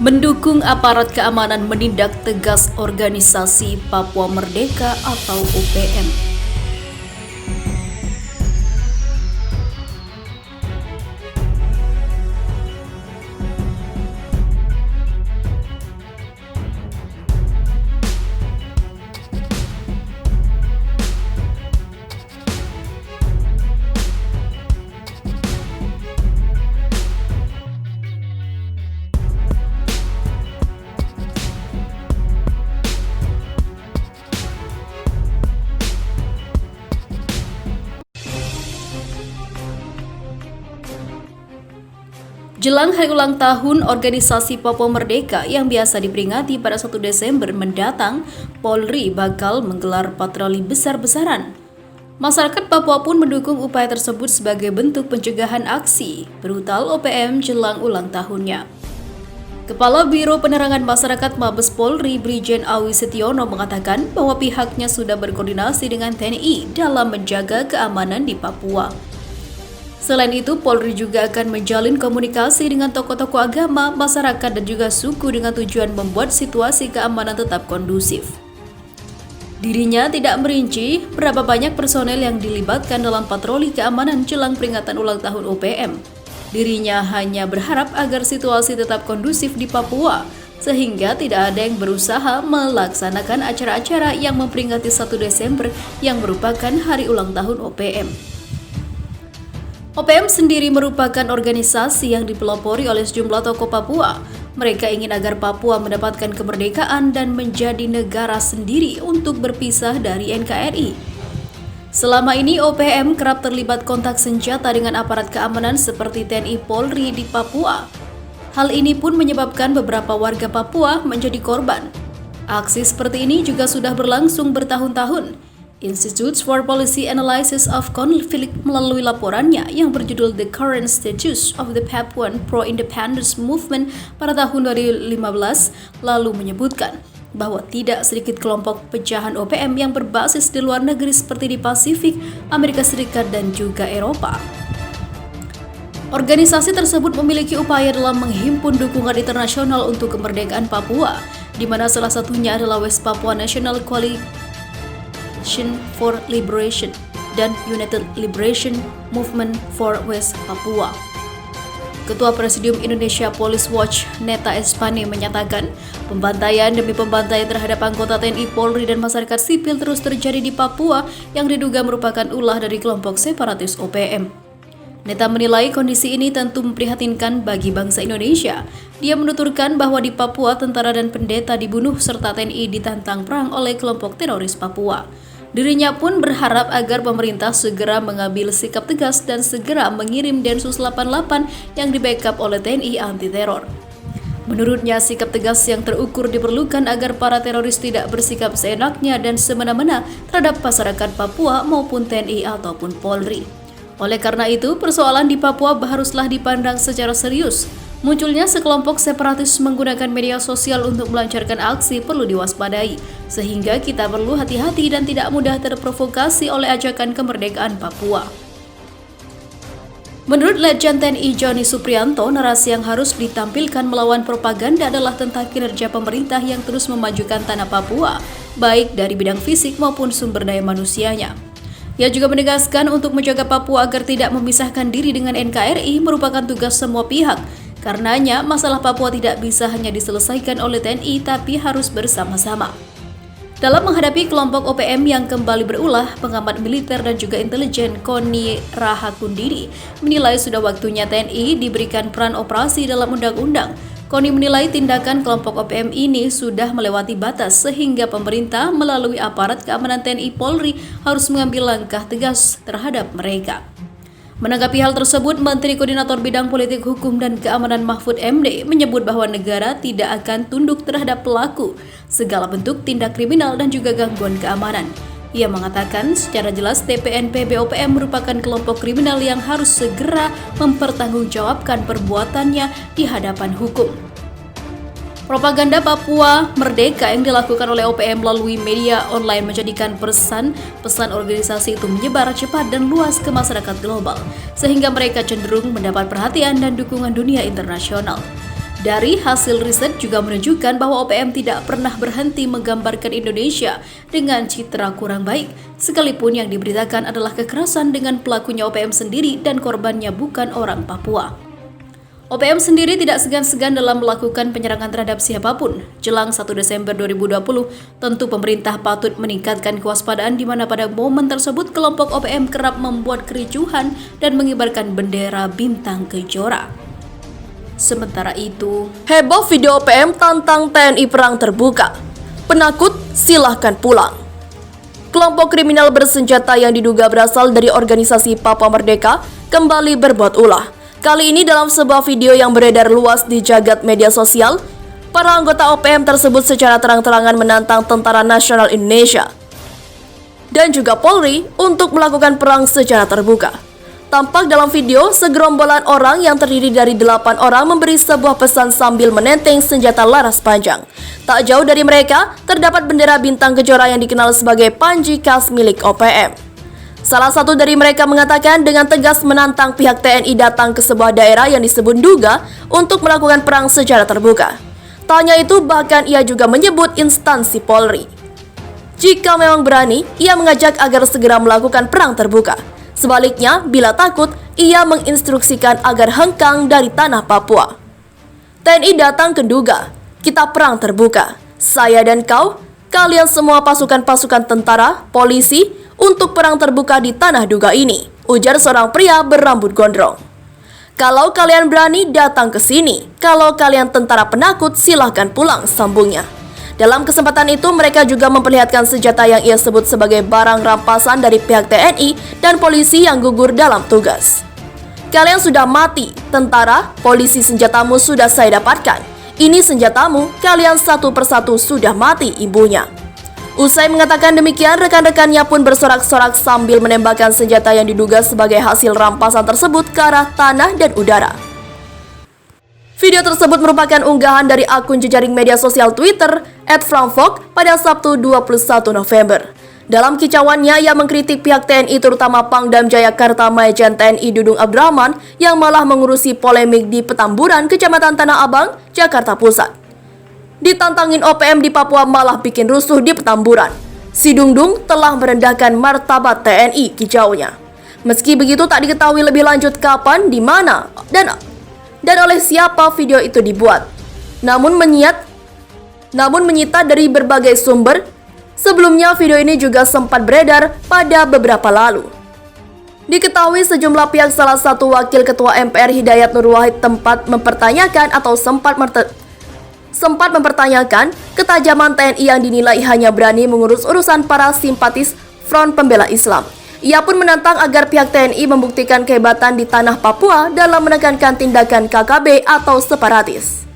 Mendukung aparat keamanan menindak tegas organisasi Papua Merdeka atau OPM. Jelang hari ulang tahun organisasi Papua Merdeka yang biasa diperingati pada 1 Desember mendatang, Polri bakal menggelar patroli besar-besaran. Masyarakat Papua pun mendukung upaya tersebut sebagai bentuk pencegahan aksi brutal OPM jelang ulang tahunnya. Kepala Biro Penerangan Masyarakat Mabes Polri Brigjen Awi Setiono mengatakan bahwa pihaknya sudah berkoordinasi dengan TNI dalam menjaga keamanan di Papua. Selain itu, Polri juga akan menjalin komunikasi dengan tokoh-tokoh agama, masyarakat, dan juga suku dengan tujuan membuat situasi keamanan tetap kondusif. Dirinya tidak merinci berapa banyak personel yang dilibatkan dalam patroli keamanan jelang peringatan ulang tahun OPM. Dirinya hanya berharap agar situasi tetap kondusif di Papua, sehingga tidak ada yang berusaha melaksanakan acara-acara yang memperingati 1 Desember yang merupakan hari ulang tahun OPM. OPM sendiri merupakan organisasi yang dipelopori oleh sejumlah tokoh Papua. Mereka ingin agar Papua mendapatkan kemerdekaan dan menjadi negara sendiri untuk berpisah dari NKRI. Selama ini OPM kerap terlibat kontak senjata dengan aparat keamanan seperti TNI Polri di Papua. Hal ini pun menyebabkan beberapa warga Papua menjadi korban. Aksi seperti ini juga sudah berlangsung bertahun-tahun. Institute for Policy Analysis of Conflict melalui laporannya yang berjudul The Current Status of the Papuan Pro-Independence Movement pada tahun 2015 lalu menyebutkan bahwa tidak sedikit kelompok pecahan OPM yang berbasis di luar negeri seperti di Pasifik, Amerika Serikat, dan juga Eropa. Organisasi tersebut memiliki upaya dalam menghimpun dukungan internasional untuk kemerdekaan Papua, di mana salah satunya adalah West Papua National Coalition for Liberation dan United Liberation Movement for West Papua. Ketua Presidium Indonesia Police Watch Neta Espane menyatakan pembantaian demi pembantaian terhadap anggota TNI, Polri, dan masyarakat sipil terus terjadi di Papua yang diduga merupakan ulah dari kelompok separatis OPM. Neta menilai kondisi ini tentu memprihatinkan bagi bangsa Indonesia. Dia menuturkan bahwa di Papua tentara dan pendeta dibunuh serta TNI ditantang perang oleh kelompok teroris Papua. Dirinya pun berharap agar pemerintah segera mengambil sikap tegas dan segera mengirim Densus 88 yang di-backup oleh TNI anti-teror. Menurutnya, sikap tegas yang terukur diperlukan agar para teroris tidak bersikap seenaknya dan semena-mena terhadap masyarakat Papua maupun TNI ataupun Polri. Oleh karena itu, persoalan di Papua haruslah dipandang secara serius. Munculnya sekelompok separatis menggunakan media sosial untuk melancarkan aksi perlu diwaspadai, sehingga kita perlu hati-hati dan tidak mudah terprovokasi oleh ajakan kemerdekaan Papua. Menurut Letjen TNI Joni Supriyanto, narasi yang harus ditampilkan melawan propaganda adalah tentang kinerja pemerintah yang terus memajukan tanah Papua, baik dari bidang fisik maupun sumber daya manusianya. Ia juga menegaskan untuk menjaga Papua agar tidak memisahkan diri dengan NKRI merupakan tugas semua pihak. Karenanya, masalah Papua tidak bisa hanya diselesaikan oleh TNI, tapi harus bersama-sama. Dalam menghadapi kelompok OPM yang kembali berulah, pengamat militer dan juga intelijen Koni Rahakundini menilai sudah waktunya TNI diberikan peran operasi dalam undang-undang. Koni menilai tindakan kelompok OPM ini sudah melewati batas sehingga pemerintah melalui aparat keamanan TNI Polri harus mengambil langkah tegas terhadap mereka. Menanggapi hal tersebut, Menteri Koordinator Bidang Politik Hukum dan Keamanan Mahfud MD menyebut bahwa negara tidak akan tunduk terhadap pelaku segala bentuk tindak kriminal dan juga gangguan keamanan. Ia mengatakan secara jelas TPNP BOPM merupakan kelompok kriminal yang harus segera mempertanggungjawabkan perbuatannya di hadapan hukum. Propaganda Papua Merdeka yang dilakukan oleh OPM melalui media online menjadikan pesan organisasi itu menyebar cepat dan luas ke masyarakat global, sehingga mereka cenderung mendapat perhatian dan dukungan dunia internasional. Dari hasil riset juga menunjukkan bahwa OPM tidak pernah berhenti menggambarkan Indonesia dengan citra kurang baik, sekalipun yang diberitakan adalah kekerasan dengan pelakunya OPM sendiri dan korbannya bukan orang Papua. OPM sendiri tidak segan-segan dalam melakukan penyerangan terhadap siapapun. Jelang 1 Desember 2020, tentu pemerintah patut meningkatkan kewaspadaan di mana pada momen tersebut kelompok OPM kerap membuat kericuhan dan mengibarkan bendera bintang kejora. Sementara itu, heboh video OPM tantang TNI perang terbuka. Penakut silahkan pulang. Kelompok kriminal bersenjata yang diduga berasal dari organisasi Papua Merdeka kembali berbuat ulah. Kali ini dalam sebuah video yang beredar luas di jagat media sosial, para anggota OPM tersebut secara terang-terangan menantang Tentara Nasional Indonesia dan juga Polri untuk melakukan perang secara terbuka. Tampak dalam video, segerombolan orang yang terdiri dari 8 orang memberi sebuah pesan sambil menenteng senjata laras panjang. Tak jauh dari mereka, terdapat bendera bintang kejora yang dikenal sebagai panji khas milik OPM. Salah satu dari mereka mengatakan dengan tegas menantang pihak TNI datang ke sebuah daerah yang disebut Duga untuk melakukan perang secara terbuka. Tak hanya itu, bahkan ia juga menyebut instansi Polri. Jika memang berani, ia mengajak agar segera melakukan perang terbuka. Sebaliknya, bila takut, ia menginstruksikan agar hengkang dari tanah Papua. TNI datang ke Duga, kita perang terbuka. Saya dan kau, kalian semua pasukan-pasukan tentara, polisi, untuk perang terbuka di tanah Duga ini, ujar seorang pria berambut gondrong. Kalau kalian berani, datang ke sini. Kalau kalian tentara penakut, silahkan pulang, sambungnya. Dalam kesempatan itu, mereka juga memperlihatkan senjata yang ia sebut sebagai barang rampasan dari pihak TNI dan polisi yang gugur dalam tugas. Kalian sudah mati, tentara, polisi, senjatamu sudah saya dapatkan. Ini senjatamu, kalian satu persatu sudah mati, ibunya. Usai mengatakan demikian, rekan-rekannya pun bersorak-sorak sambil menembakkan senjata yang diduga sebagai hasil rampasan tersebut ke arah tanah dan udara. Video tersebut merupakan unggahan dari akun jejaring media sosial Twitter @frankfok pada Sabtu 21 November. Dalam kicauannya, ia mengkritik pihak TNI terutama Pangdam Jayakarta Majen TNI Dudung Abdurrahman yang malah mengurusi polemik di Petamburan, Kecamatan Tanah Abang, Jakarta Pusat. Ditantangin OPM di Papua malah bikin rusuh di Petamburan. Si Dungdung telah merendahkan martabat TNI, kicaunya. Meski begitu, tak diketahui lebih lanjut kapan, di mana, dan oleh siapa video itu dibuat. Namun menyita dari berbagai sumber. Sebelumnya video ini juga sempat beredar pada beberapa lalu. Diketahui sejumlah pihak, salah satu wakil ketua MPR Hidayat Nur Wahid sempat mempertanyakan ketajaman TNI yang dinilai hanya berani mengurus urusan para simpatis Front Pembela Islam. Ia pun menantang agar pihak TNI membuktikan kehebatan di tanah Papua dalam menekankan tindakan KKB atau separatis.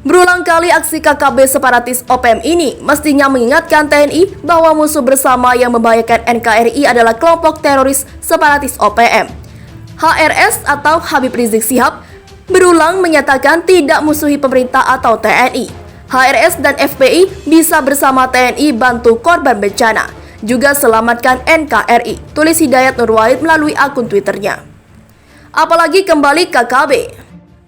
Berulang kali aksi KKB separatis OPM ini mestinya mengingatkan TNI bahwa musuh bersama yang membahayakan NKRI adalah kelompok teroris separatis OPM. HRS atau Habib Rizik Syihab berulang menyatakan tidak musuhi pemerintah atau TNI. HRS dan FPI bisa bersama TNI bantu korban bencana. Juga selamatkan NKRI, tulis Hidayat Nur Wahid melalui akun Twitternya. Apalagi kembali KKB,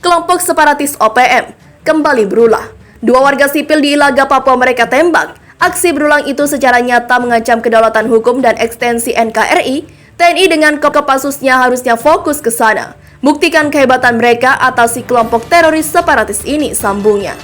kelompok separatis OPM, kembali berulah. 2 warga sipil di Ilaga, Papua mereka tembak. Aksi berulang itu secara nyata mengancam kedaulatan hukum dan ekstensi NKRI. TNI dengan Kopassusnya harusnya fokus ke sana. Buktikan kehebatan mereka atasi kelompok teroris separatis ini, sambungnya.